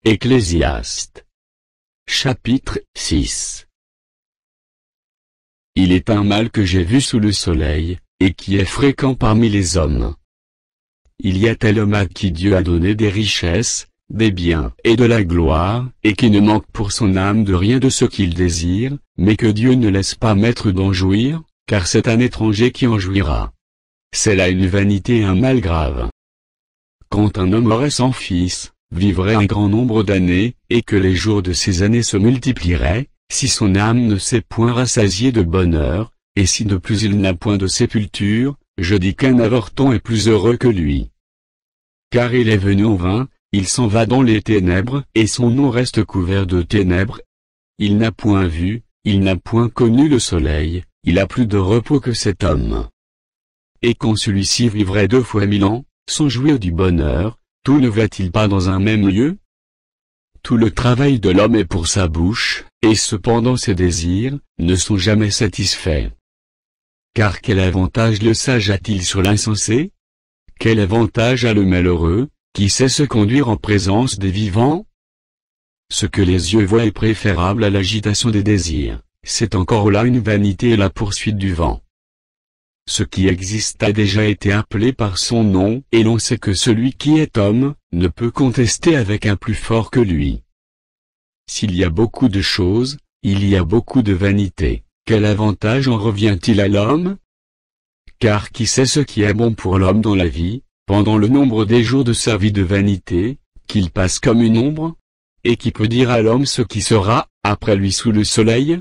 Ecclésiaste. Chapitre 6. Il est un mal que j'ai vu sous le soleil, et qui est fréquent parmi les hommes. Il y a tel homme à qui Dieu a donné des richesses, des biens et de la gloire, et qui ne manque pour son âme de rien de ce qu'il désire, mais que Dieu ne laisse pas maître d'en jouir, car c'est un étranger qui en jouira. C'est là une vanité et un mal grave. Quand un homme aurait 100 fils, vivrait un grand nombre d'années, et que les jours de ces années se multiplieraient, si son âme ne s'est point rassasiée de bonheur, et si de plus il n'a point de sépulture, je dis qu'un avorton est plus heureux que lui. Car il est venu en vain, il s'en va dans les ténèbres, et son nom reste couvert de ténèbres. Il n'a point vu, il n'a point connu le soleil, il a plus de repos que cet homme. Et quand celui-ci vivrait 2 fois 1000 ans, sans jouir du bonheur, tout ne va-t-il pas dans un même lieu? Tout le travail de l'homme est pour sa bouche, et cependant ses désirs ne sont jamais satisfaits. Car quel avantage le sage a-t-il sur l'insensé? Quel avantage a le malheureux, qui sait se conduire en présence des vivants? Ce que les yeux voient est préférable à l'agitation des désirs, c'est encore là une vanité et la poursuite du vent. Ce qui existe a déjà été appelé par son nom, et l'on sait que celui qui est homme, ne peut contester avec un plus fort que lui. S'il y a beaucoup de choses, il y a beaucoup de vanité, quel avantage en revient-il à l'homme? Car qui sait ce qui est bon pour l'homme dans la vie, pendant le nombre des jours de sa vie de vanité, qu'il passe comme une ombre? Et qui peut dire à l'homme ce qui sera, après lui sous le soleil?